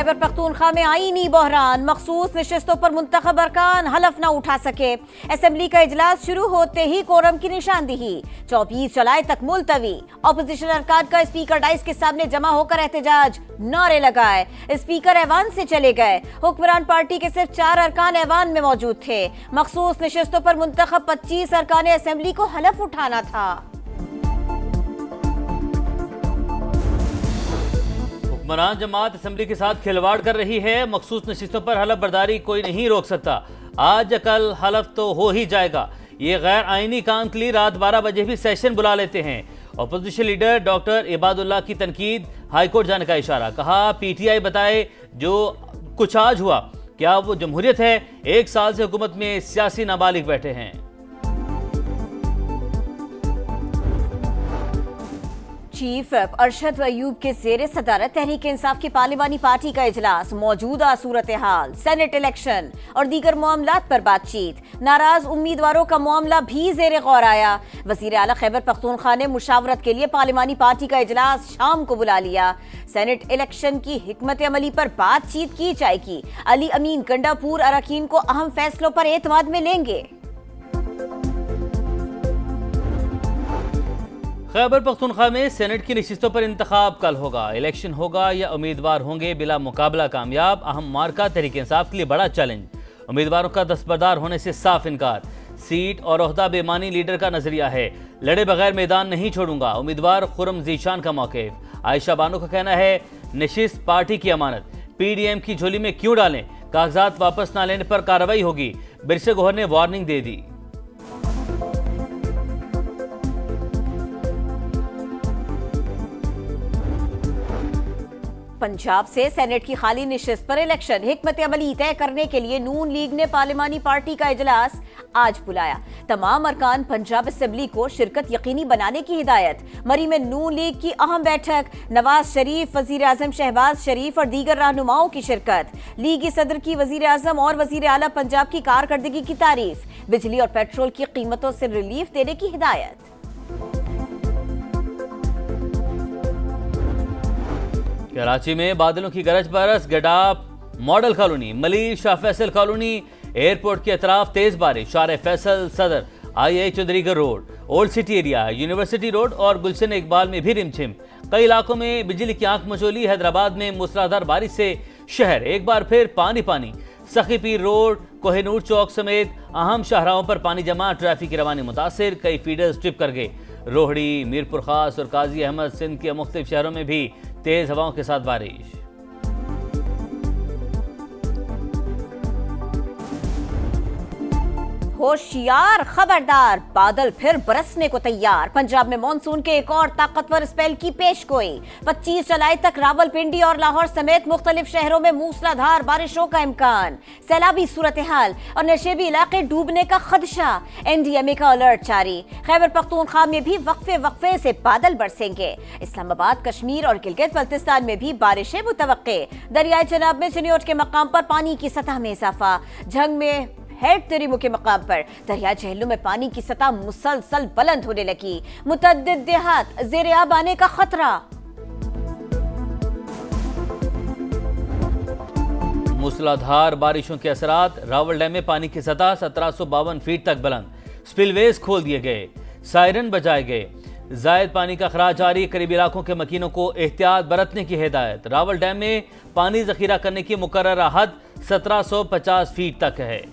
खैबर पख्तूनख्वा में आईनी बहरान, मखसूस नशिस्तों पर मुंतखब अरकान हलफ न उठा सके। असेंबली का इजलास शुरू होते ही कोरम की निशानदेही, 24 जुलाई तक मुलतवी। अपोजिशन अरकान का स्पीकर डाइस के सामने जमा होकर एहतजाज, नारे लगाए। स्पीकर ऐवान से चले गए। हुक्मरान पार्टी के सिर्फ 4 अरकान ऐवान में मौजूद थे। मखसूस नशिस्तों पर मुंतखब 25 अरकान असेंबली को हलफ उठाना था। हुक्मरान जमात असेंबली के साथ खिलवाड़ कर रही है। मखसूस नशिस्तों पर हलफ बर्दारी कोई नहीं रोक सकता। आज कल हलफ तो हो ही जाएगा। ये गैर आईनी काम के लिए रात 12 बजे भी सेशन बुला लेते हैं। अपोजिशन लीडर डॉक्टर इबादुल्लाह की तनकीद, हाईकोर्ट जाने का इशारा। कहा पीटीआई बताए जो कुछ आज हुआ क्या वो जमहूरियत है? 1 साल से हुकूमत में सियासी नाबालिग बैठे हैं। चीफ अरशद अयूब के ज़ेरे सदारत तहरीक इंसाफ की पार्लिमानी पार्टी का इजलास, मौजूदा सूरत हाल, सेनेट इलेक्शन और दीगर मामलात पर बातचीत। नाराज उम्मीदवारों का मामला भी ज़ेरे गौर आया। वज़ीर आला खैबर पख्तूनख्वा ने मुशावरत के लिए पार्लिमानी पार्टी का इजलास शाम को बुला लिया। सेनेट इलेक्शन की हिकमत अमली पर बातचीत की जाएगी। अली अमीन गंडापुर अरकान को अहम फैसलों पर एतमाद में लेंगे। खैबर पख्तूनख्वा में सेनेट की नशिस्तों पर इंतखाब कल होगा। इलेक्शन होगा या उम्मीदवार होंगे बिला मुकाबला कामयाब? अहम मार्का तहरीक इंसाफ के लिए बड़ा चैलेंज। उम्मीदवारों का दस्तबरदार होने से साफ इनकार। सीट और ओहदा बेमानी लीडर का नजरिया है। लड़े बगैर मैदान नहीं छोड़ूंगा, उम्मीदवार खुर्रम ज़ीशान का मौक़िफ़। आयशा बानो का कहना है नशिस्त पार्टी की अमानत, पीडीएम की झोली में क्यों डालें? कागजात वापस न लेने पर कार्रवाई होगी। बिरसे गोहर ने वार्निंग दे दी। पंजाब से सेनेट की खाली निशिस्त पर इलेक्शन हिकमत अमली तय करने के लिए नून लीग ने पार्लिमानी पार्टी का इजलास आज बुलाया। तमाम अरकान पंजाब असेंबली को शिरकत यकीनी बनाने की हिदायत। मरी में नून लीग की अहम बैठक, नवाज शरीफ, वजीर आजम शहबाज शरीफ और दीगर रहनुमाओं की शिरकत। लीगी सदर की वजीर आजम और वजीर आला पंजाब की कारकर्दगी की तारीफ। बिजली और पेट्रोल की कीमतों से रिलीफ देने की हिदायत। कराची में बादलों की गरज बरस, Gadap model colony, Malir Shah Faisal colony, airport के अतराफ तेज बारिश। Sharae Faisal Saddar, I Chundrigar road, old city area, university road और गुलशन इकबाल में भी रिमझिम। कई इलाकों में बिजली की आंख मचोली। हैदराबाद में मूसलाधार बारिश से शहर एक बार फिर पानी पानी। सखी पीर रोड, कोहिनूर चौक समेत अहम शाहराहों पर पानी जमा, ट्रैफिक की रवानी मुतासिर। कई फीडर्स ट्रिप कर गए। रोहड़ी, मीरपुर खास और काजी अहमद सिंध के मुख्तलिफ शहरों में भी तेज हवाओं के साथ बारिश। होशियार, खबरदार, बादल फिर बरसने को तैयार। पंजाब में मानसून के एक और ताकतवर स्पेल की पेशगोई। 25 जुलाई तक रावलपिंडी और लाहौर समेत मुख्तलिफ शहरों में मूसलाधार बारिशों का इम्कान। सैलाबी सूरत हाल और नशेबी इलाके डूबने का खदशा। एनडीएमए का अलर्ट जारी। खैबर पख्तूनख्वा में भी वक्फे वक्फे से बादल बरसेंगे। इस्लामाबाद, कश्मीर और गिलगित बल्तिस्तान में भी बारिशें मुतवक्के। दरियाई चनाब में चिन्योट के मकाम पर पानी की सतह में इजाफा। झंग में हेड तरीमो के मकाम पर दरिया झेलू में पानी की सतह मुसलसल बुलंद होने लगी। मुतअद्दिद देहात ज़ेरे आब आने का खतरा। मूसलाधार बारिशों के असरात। रावल डैम में पानी की सतह 1752 फीट तक बुलंद। स्पिलवेज खोल दिए गए, सायरन बजाए गए। जायद पानी का खराज जारी। करीबी इलाकों के मकीनों को एहतियात बरतने की हिदायत। रावल डैम में पानी जखीरा करने की मुकर्ररा हद 1750 फीट तक है।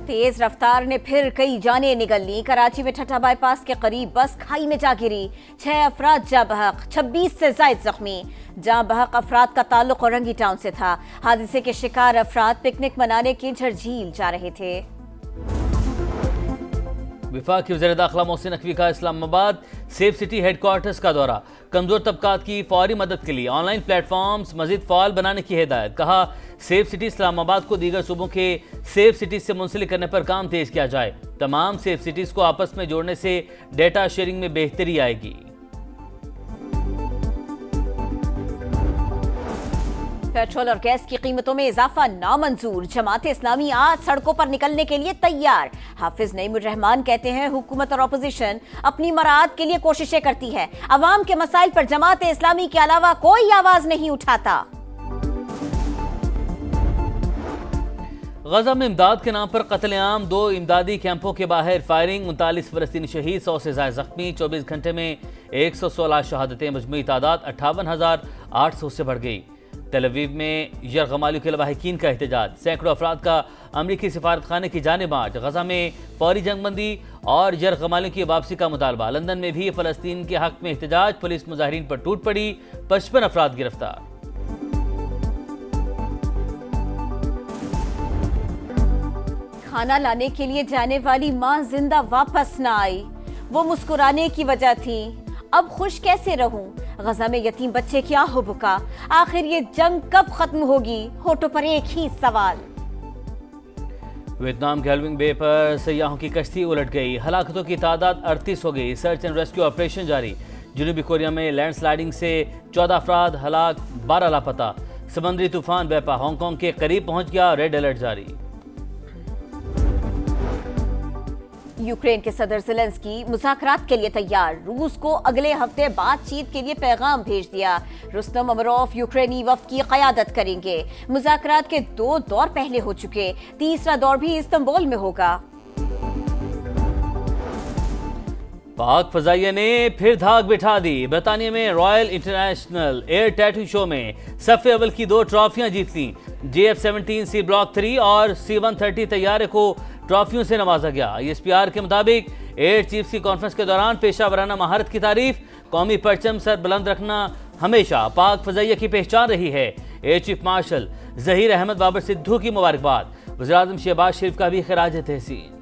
तेज रफ्तार ने फिर कई जानें निगल ली। कराची में ठट्टा बाईपास के करीब बस खाई में जा गिरी। 6 अफराद जा बहक, 26 से ज्यादा जख्मी। जहां बहक अफराद का ताल्लुक औरंगी टाउन से था। हादसे के शिकार अफराद पिकनिक मनाने की झरझील जा रहे थे। विफाक की वज़ीर दाखिला मोहसिन नकवी का इस्लामाबाद सेफ सिटी हेडक्वार्टर्स का दौरा। कमजोर तबकात की फौरी मदद के लिए ऑनलाइन प्लेटफॉर्म्स मजीद फ़ाल बनाने की हिदायत। कहा सेफ सिटी इस्लामाबाद को दीगर सूबों के सेफ सिटीज से मुंसलिक करने पर काम तेज किया जाए। तमाम सेफ सिटीज को आपस में जोड़ने से डेटा शेयरिंग में बेहतरी आएगी। पेट्रोल और गैस की कीमतों में इजाफा नामंजूर। जमात इस्लामी आज सड़कों पर निकलने के लिए तैयार। हाफिज नईमुर रहमान कहते हैं हुकूमत और अपोजिशन अपनी मराद के लिए कोशिशें करती है, अवाम के मसाइल पर जमात इस्लामी के अलावा कोई आवाज नहीं उठाता। गजा में इमदाद के नाम पर कत्लेआम, 2 इमदादी कैंपों के बाहर फायरिंग, 39 फलस्तीनी शहीद, 100 से ज्यादा जख्मी। 24 घंटे में 116 शहादतें, मजमूई तादाद 58,800 से बढ़ गई। तेल अवीव में यरगमालियों के लवाहिकीन का एहतजाज, सैकड़ों अफराद का अमरीकी सिफारत खाने की जानिब मार्च। गजा में फौरी जंगबंदी और यरगमालियों की वापसी का मुतालबा। लंदन में भी फलस्तीन के हक में एहतजाज, पुलिस मुजाहिरीन पर टूट पड़ी, 55 अफराद गिरफ्तार। खाना लाने के लिए जाने वाली मां जिंदा वापस न आई, वो मुस्कुराने की वजह थी, अब खुश कैसे रहूं। गजा में यतीम बच्चे क्या हो बुका, आखिर ये जंग कब खत्म होगी, होठों पर एक ही सवाल। वियतनाम के हलविंग बे पर सयाहों की कश्ती उलट गई, हलाकतों की तादाद 38 हो गई। सर्च एंड रेस्क्यू ऑपरेशन जारी। जनूबी कोरिया में लैंडस्लाइडिंग से 14 अफराद हलाक, 12 लापता। समुद्री तूफान वेपा हांगकांग के करीब पहुंच गया, रेड अलर्ट जारी। यूक्रेन के सदर ज़ेलेंस्की मुज़ाकरात के लिए तैयार, रूस को अगले हफ्ते बातचीत के लिए पैगाम भेज दिया। रुस्तम अमरोव यूक्रेनी वफ्द की क़यादत करेंगे। मुज़ाकरात के 2 दौर पहले हो चुके, तीसरा दौर भी इस्तांबुल में होगा। पाक फजाइया ने फिर धाक बिठा दी। बरतानिया में royal international air tattoo show में सफ़े अव्वल की 2 ट्रॉफियां जीत लीं। JF-17 सी ब्लॉक 3 और C-130 तैयारे को ट्रॉफियों से नवाजा गया। ISPR के मुताबिक एयर चीफ्स की कॉन्फ्रेंस के दौरान पेशा वराना महारत की तारीफ, कौमी परचम सर बुलंद रखना हमेशा पाक फजाइया की पहचान रही है। Air chief marshal Zaheer Ahmed Babar Sidhu की मुबारकबाद। वज़ीर-ए-आज़म शहबाज शरीफ का भी खराज तहसीन।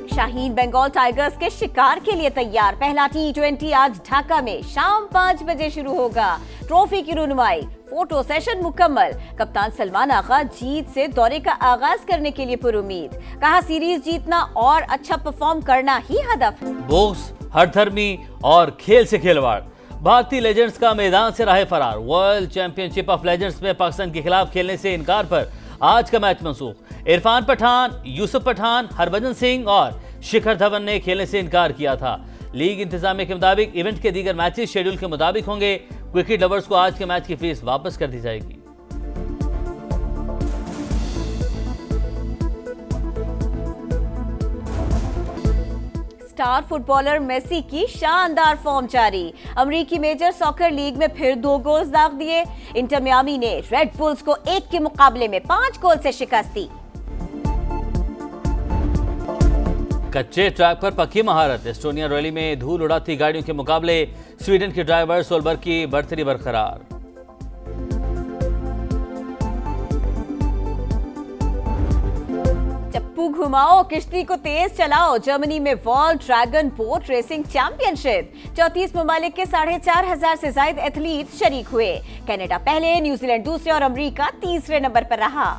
शाहीन बंगाल टाइगर्स के शिकार के लिए तैयार। पहला T20 आज ढाका में शाम 5 बजे शुरू होगा। ट्रॉफी की रुनुमाई, फोटो सेशन मुकम्मल। कप्तान सलमान आगा जीत से दौरे का आगाज करने के लिए पुरुमीद। कहा सीरीज जीतना और अच्छा परफॉर्म करना ही हदफ है। बोक्स, हठधर्मी और खेल से खिलवाड़। भारतीय लेजेंड्स का मैदान से राहे फरार। वर्ल्ड चैंपियनशिप ऑफ लेजेंड्स में पाकिस्तान के खिलाफ खेलने से इनकार पर आज का मैच मनसूख। इरफान पठान, यूसुफ पठान, हरभजन सिंह और शिखर धवन ने खेलने से इनकार किया था। लीग इंतजामिया के मुताबिक इवेंट के दीगर मैचेस शेड्यूल के मुताबिक होंगे। क्रिकेट लवर्स को आज के मैच की फीस वापस कर दी जाएगी। स्टार फुटबॉलर मेसी की शानदार फॉर्म जारी। अमेरिकी मेजर सॉकर लीग में फिर 2 गोल्स दाग दिए। इंटर मियामी ने रेड बुल्स को 1 के मुकाबले में 5 गोल से शिकस्त दी। कच्चे ट्रैक पर पक्की महारत। एस्टोनिया रैली में धूल उड़ाती गाड़ियों के मुकाबले स्वीडन के ड्राइवर सोलबर्ग की बढ़तरी बरकरार। चप्पू घुमाओ, किश्ती को तेज चलाओ। जर्मनी में world dragon boat racing championship. 34 ममालिक के 4,500 से ज्यादा एथलीट शरीक हुए। कनाडा पहले, न्यूजीलैंड दूसरे और अमेरिका तीसरे नंबर पर रहा।